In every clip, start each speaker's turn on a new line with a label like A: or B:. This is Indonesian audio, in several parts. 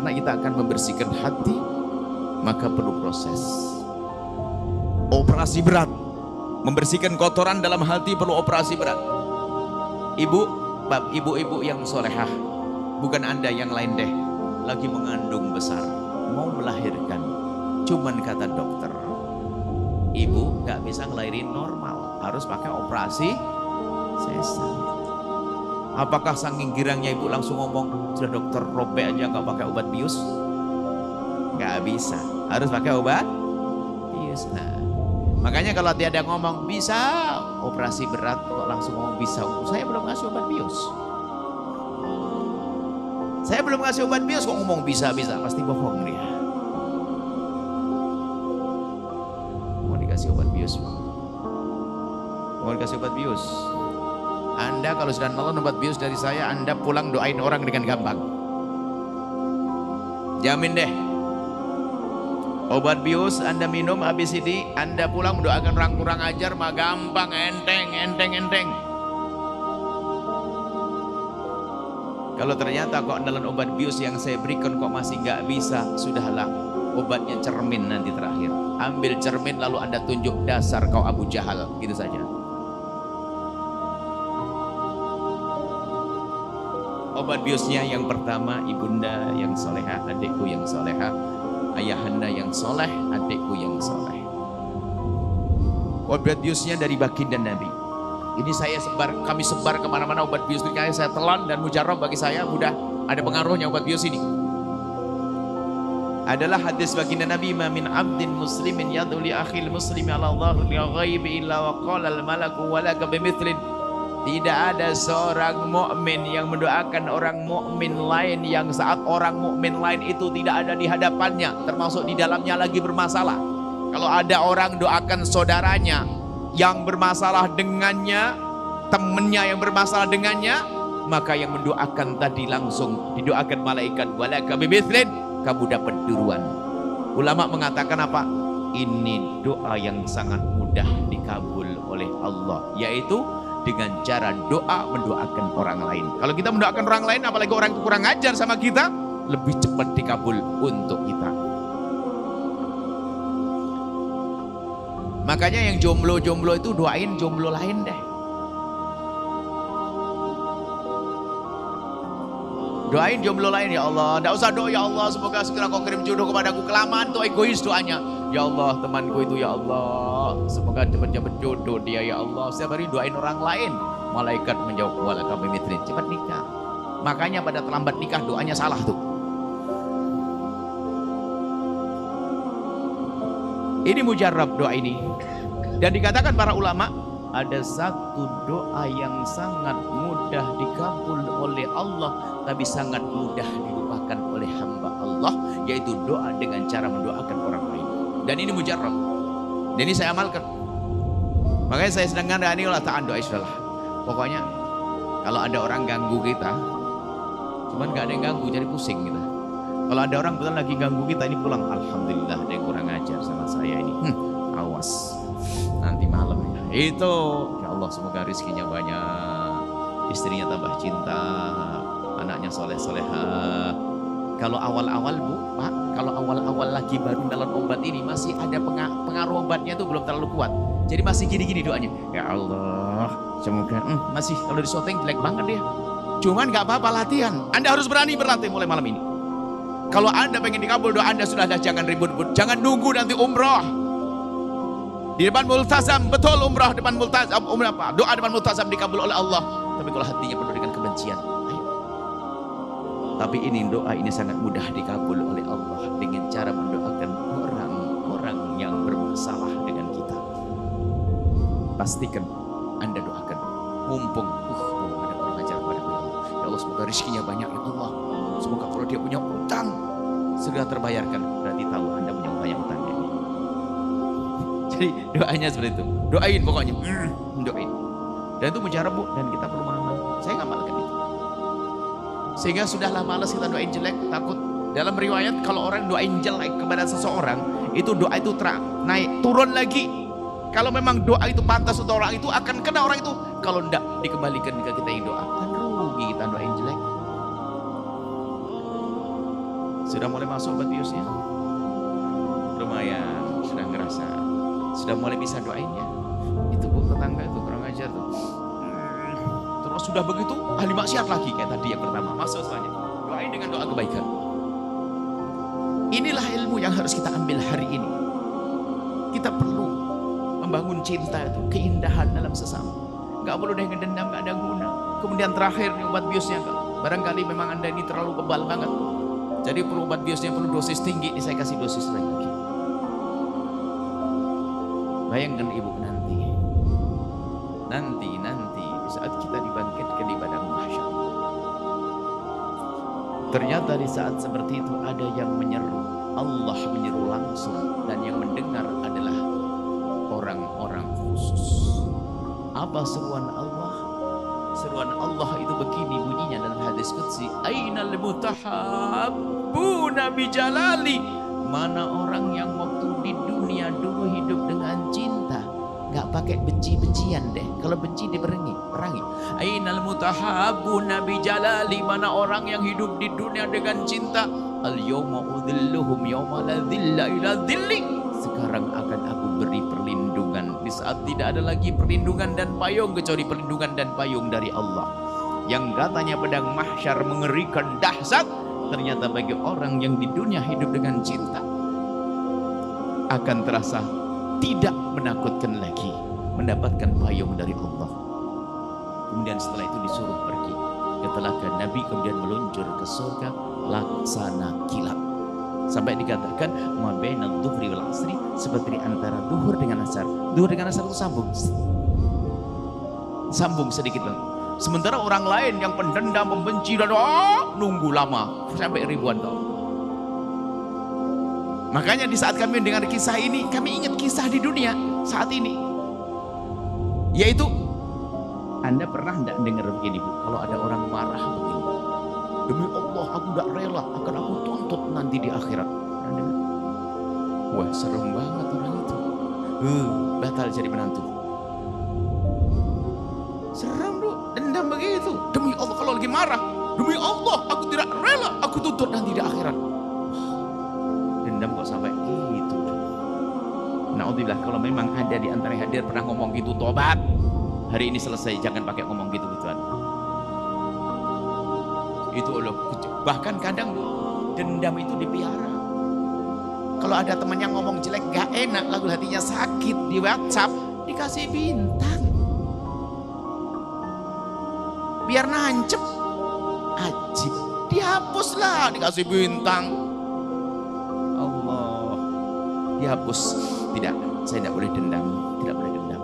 A: karena kita akan membersihkan hati, maka perlu proses. Operasi berat. Membersihkan kotoran dalam hati perlu operasi berat. Ibu-ibu yang solehah, bukan Anda yang lain deh, lagi mengandung besar, mau melahirkan, cuman kata dokter, ibu gak bisa ngelahirin normal, harus pakai operasi sesar. Apakah saking girangnya ibu langsung ngomong, sudah dokter robek aja gak pakai obat bius? Gak bisa, harus pakai obat bius. Nah, makanya kalau tiada ngomong bisa operasi berat, kok langsung ngomong bisa, saya belum ngasih obat bius. Saya belum ngasih obat bius kok ngomong bisa-bisa, pasti bohong dia. Mau dikasih obat bius? Mau dikasih obat bius? Anda kalau sudah nelen obat bius dari saya, Anda pulang doain orang dengan gampang. Jamin deh. Obat bius Anda minum habis ini, Anda pulang mendoakan orang kurang ajar mah gampang, enteng. Kalau ternyata kok nelen obat bius yang saya berikan kok masih nggak bisa, sudahlah, obatnya cermin nanti terakhir. Ambil cermin lalu Anda tunjuk, dasar kau Abu Jahal, gitu saja. Obat biusnya yang pertama, ibunda yang solehah, adikku yang solehah, ayahanda yang soleh, adikku yang soleh. Obat biusnya dari baginda Nabi. Ini kami sebar kemana-mana obat bius ini, saya telan dan mujarab bagi saya mudah ada pengaruhnya obat bius ini. Adalah hadis baginda Nabi, "Ma min 'abdin muslimin yad'u li akhil muslimi 'ala dhahri ghaibi illa wa qala al-malaku wa laka bimithlin." Tidak ada seorang mukmin yang mendoakan orang mukmin lain yang saat orang mukmin lain itu tidak ada di hadapannya, termasuk di dalamnya lagi bermasalah. Kalau ada orang doakan saudaranya yang bermasalah dengannya, temannya yang bermasalah dengannya, maka yang mendoakan tadi langsung didoakan malaikat, walaka bimithlin, kamu dapat duluan. Ulama mengatakan apa? Ini doa yang sangat mudah dikabul oleh Allah, yaitu dengan cara doa mendoakan orang lain. Kalau kita mendoakan orang lain, apalagi orang itu kurang ajar sama kita, lebih cepat dikabul untuk kita. Makanya yang jomblo-jomblo itu doain jomblo lain deh. Doain jomblo lain, ya Allah. Tidak usah doa, ya Allah semoga segera kau kirim jodoh kepadaku. Kelamaan tuh egois doanya. Ya Allah temanku itu, ya Allah semoga cepat jodoh dia, ya Allah. Setiap hari doain orang lain. Malaikat menjawab, walaka bimithlin, cepat nikah. Makanya pada terlambat nikah doanya salah tuh. Ini mujarab doa ini. Dan dikatakan para ulama, ada satu doa yang sangat mudah dikabul oleh Allah, tapi sangat mudah dilupakan oleh hamba Allah, yaitu doa dengan cara mendoakan orang lain. Dan ini mujarab. Dan ini saya amalkan. Makanya saya sedang ngandani Allah ta'ala doa isyalah. Pokoknya kalau ada orang ganggu kita, cuman gak ada yang ganggu, jadi pusing kita. Kalau ada orang betul lagi ganggu kita, ini pulang, alhamdulillah ada yang kurang ajar sama saya ini. Awas, nanti malam ya. Itu, ya Allah semoga rezekinya banyak, istrinya tambah cinta, anaknya soleh-solehah. Kalau awal-awal Bu, Pak, kalau awal-awal lagi baru dalam obat ini masih ada pengaruh obatnya itu belum terlalu kuat. Jadi masih gini-gini doanya. Ya Allah, semoga masih kalau di syuting jelek banget dia. Cuman gak apa-apa latihan. Anda harus berani berlatih mulai malam ini. Kalau Anda pengen dikabul doa Anda, sudahlah jangan ribut-ribut. Jangan nunggu nanti umroh. Di depan multazam, betul umroh depan multazam, umroh apa? Doa depan multazam dikabul oleh Allah. Tapi kalau hatinya penuh dengan kebencian, ayo. Tapi ini doa ini sangat mudah dikabul oleh Allah dengan cara mendoakan orang-orang yang bermasalah dengan kita. Pastikan Anda doakan. Mumpung ada orang ajar kepada Allah. Ya Allah semoga rezekinya banyak ya Allah. Semoga kalau dia punya utang segera terbayarkan. Berarti tahu Anda punya banyak utangnya. Jadi doanya seperti itu. Doain pokoknya. Doain. Dan itu mujarab Bu. Dan kita perlu mengamal. Saya ngamalkan itu. Sehingga sudahlah malas kita doain jelek. Takut. Dalam riwayat kalau orang doain jelek kepada seseorang, itu doa itu naik. Turun lagi. Kalau memang doa itu pantas untuk orang itu, akan kena orang itu. Kalau tidak dikembalikan jika kita yang doa. Kan rugi kita doain jelek. Sudah mulai masuk obat biusnya? Lumayan, sudah ngerasa. Sudah mulai bisa doain ya. Itu bu tetangga itu kurang ajar tuh. Terus sudah begitu ahli maksiat lagi kayak tadi yang pertama. Masuk selanjutnya. Doain dengan doa kebaikan. Inilah ilmu yang harus kita ambil hari ini. Kita perlu membangun cinta itu, keindahan dalam sesama. Gak perlu dengan dendam, gak ada guna. Kemudian terakhir nih obat biusnya, barangkali memang Anda ini terlalu kebal banget. Jadi perlu obat biusnya perlu dosis tinggi, saya kasih dosis lagi. Bayangkan ibu nanti di saat kita dibangkitkan di padang mahsyar. Ternyata di saat seperti itu ada yang menyeru, Allah menyeru langsung, dan yang mendengar adalah orang-orang khusus. Apa seruan Allah? Seruan Allah itu begini bunyinya dalam hadis qudsi, ainal mutahabbuna bi jalali. Mana orang yang waktu di dunia dulu hidup dengan cinta, nggak pakai benci-bencian deh. Kalau benci diperangi. Ainal mutahabbuna bi jalali. Mana orang yang hidup di dunia dengan cinta, al yawma udhilluhum yawma la dhilla illa dhilli. Sekarang akan aku beri perlindungan di saat tidak ada lagi perlindungan dan payung kecuali perlindungan dan payung dari Allah. Yang katanya padang mahsyar mengerikan dahsyat, ternyata bagi orang yang di dunia hidup dengan cinta akan terasa tidak menakutkan lagi, mendapatkan payung dari Allah. Kemudian setelah itu disuruh pergi ke telaga Nabi, kemudian meluncur ke surga laksana kilat. Sampai dikatakan ma bainadh dhuhri wal asri, seperti antara duhur dengan asar. Duhur dengan asar itu sambung sedikit bang. Sementara orang lain yang pendendam, membenci dan nunggu lama sampai ribuan tahun. Makanya di saat kami mendengar kisah ini, kami ingat kisah di dunia saat ini, yaitu Anda pernah tidak dengar begini bu? Kalau ada orang marah begini, demi Allah aku tidak rela, akan aku tuntut nanti di akhirat. Wah serem banget orang itu. Batal jadi menantu. Serem bu, dendam begitu. Demi Allah kalau lagi marah, demi Allah aku tidak rela, aku tuntut nanti di akhirat. Dendam kok sampai gitu. Na'udzubillah, kalau memang ada di antara yang hadir pernah ngomong gitu, tobat. Hari ini selesai, jangan pakai ngomong gitu-gituan. Itu loh, bahkan kadang dendam itu dipiara. Kalau ada teman yang ngomong jelek gak enak, lalu hatinya sakit, di WhatsApp dikasih bintang biar nancep. Ajib, dihapuslah, dikasih bintang. Allah, dihapus. Tidak, saya tidak boleh dendam, tidak boleh dendam.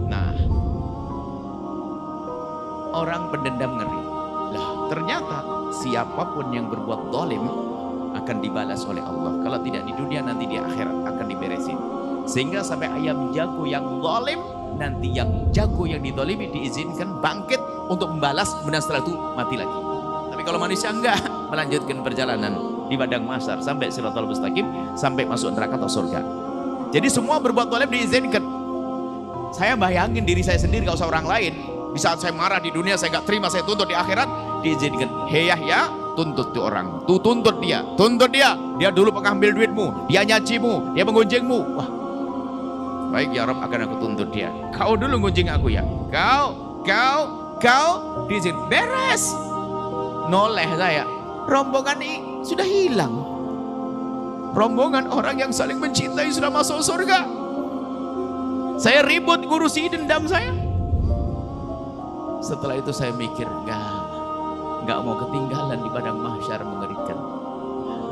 A: Nah, orang pendendam ngeri. Lah, ternyata siapapun yang berbuat zalim akan dibalas oleh Allah. Kalau tidak di dunia, nanti di akhirat akan diberesin. Sehingga sampai ayam jago yang zalim, nanti yang jago yang dizalimi diizinkan bangkit untuk membalas, kemudian setelah itu mati lagi. Tapi kalau manusia enggak, melanjutkan perjalanan di padang mahsyar sampai Shiratal Mustaqim, sampai masuk neraka atau surga. Jadi semua berbuat zalim diizinkan. Saya bayangin diri saya sendiri, gak usah orang lain. Di saat saya marah di dunia, saya gak terima, saya tuntut di akhirat, diizinkan. Hei Yahya, tuntut tuh orang, tuh tuntut dia. Dia dulu pengambil duitmu, dia nyacimu, dia menggunjingmu. Wah, baik ya Rabb, akan aku tuntut dia. Kau dulu gunjing aku ya. Kau, diizin, beres. Noleh saya. Rombongan ini sudah hilang. Rombongan orang yang saling mencintai sudah masuk surga. Saya ribut ngurusi dendam saya. Setelah itu saya mikir, nggak mau ketinggalan di padang mahsyar mengerikan.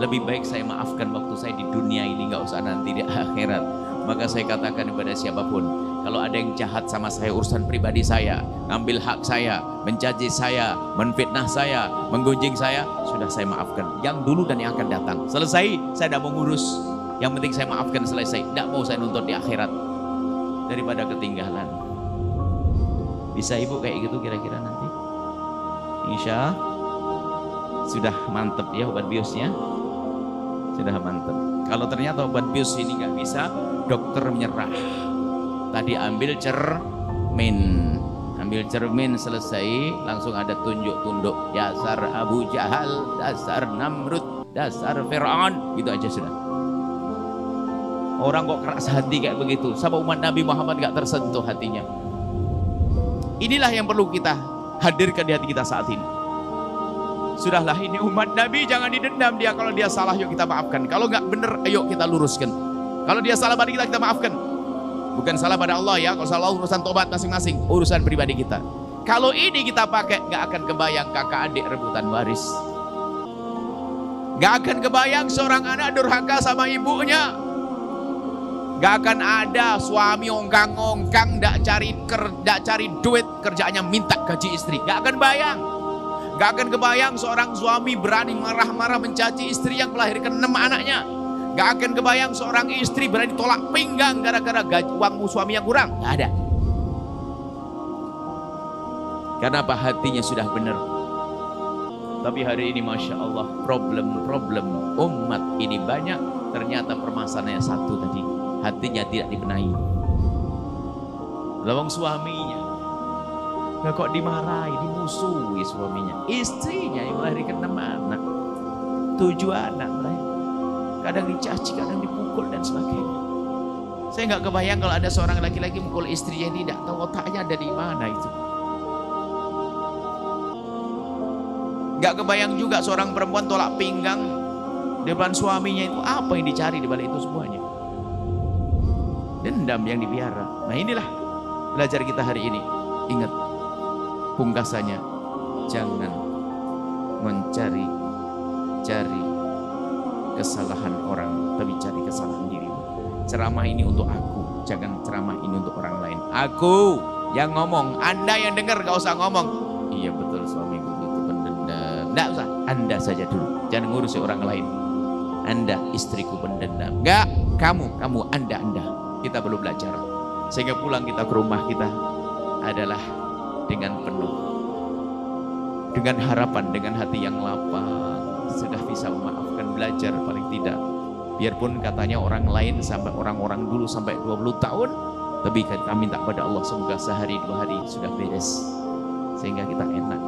A: Lebih baik saya maafkan waktu saya di dunia ini, nggak usah nanti di akhirat. Maka saya katakan kepada siapapun, kalau ada yang jahat sama saya, urusan pribadi saya, ngambil hak saya, mencaci saya, menfitnah saya, menggunjing saya, sudah saya maafkan. Yang dulu dan yang akan datang. Selesai, saya tidak mau ngurus. Yang penting saya maafkan, selesai. Tidak mau saya nuntut di akhirat. Daripada ketinggalan. Bisa ibu kayak gitu kira-kira nanti? Insya sudah mantep ya obat biusnya. Sudah mantep. Kalau ternyata obat bius ini nggak bisa, dokter menyerah. Tadi ambil cermin selesai, langsung ada tunjuk-tunduk. Dasar Abu Jahal, dasar Namrud. dasar Fir'aun, gitu aja sudah. Orang kok keras hati kayak begitu, sama umat Nabi Muhammad gak tersentuh hatinya. Inilah yang perlu kita hadirkan di hati kita saat ini. Sudahlah, ini umat Nabi, jangan didendam dia. Kalau dia salah, yuk kita maafkan. Kalau nggak bener, ayo kita luruskan. Kalau dia salah pada kita maafkan. Bukan salah pada Allah ya. Kalau salah urusan tobat masing-masing, urusan pribadi kita. Kalau ini kita pakai, nggak akan kebayang kakak adik rebutan waris. Nggak akan kebayang seorang anak durhaka sama ibunya. Nggak akan ada suami ongkang-ongkang, nggak cari duit, kerjaannya minta gaji istri. Nggak akan bayang. Gak akan kebayang seorang suami berani marah-marah mencaci istri yang melahirkan 6 anaknya. Gak akan kebayang seorang istri berani tolak pinggang gara-gara uang suami yang kurang. Gak ada. Karena apa? Hatinya sudah benar. Tapi hari ini Masya Allah, problem-problem umat ini banyak. Ternyata permasalahannya satu tadi, hatinya tidak dibenahi. Lawang suaminya, nah kok dimarahi, dimusuhi suaminya. Istrinya yang melahirkan 6 anak, 7 anak melahirkan. Kadang dicaci, kadang dipukul dan sebagainya. Saya nggak kebayang kalau ada seorang laki-laki mukul istrinya, tidak tahu otaknya ada di mana itu. Nggak kebayang juga seorang perempuan tolak pinggang di depan suaminya, itu apa yang dicari di balik itu semuanya? Dendam yang dipiara. Nah inilah belajar kita hari ini. Ingat, pungkasannya, jangan mencari kesalahan orang, tapi cari kesalahan dirimu. Ceramah ini untuk aku, jangan ceramah ini untuk orang lain. Aku yang ngomong, Anda yang dengar gak usah ngomong. Iya betul, suamiku itu pendendam. Nggak usah, Anda saja dulu, jangan ngurusi orang lain. Anda istriku pendendam. Enggak, kamu, Anda. Kita perlu belajar sehingga pulang kita ke rumah kita adalah dengan penuh, dengan harapan, dengan hati yang lapang, sudah bisa memaafkan, belajar paling tidak. Biarpun katanya orang lain sampai orang-orang dulu sampai 20 tahun, tapi kami minta pada Allah semoga sehari 2 hari sudah beres, sehingga kita enak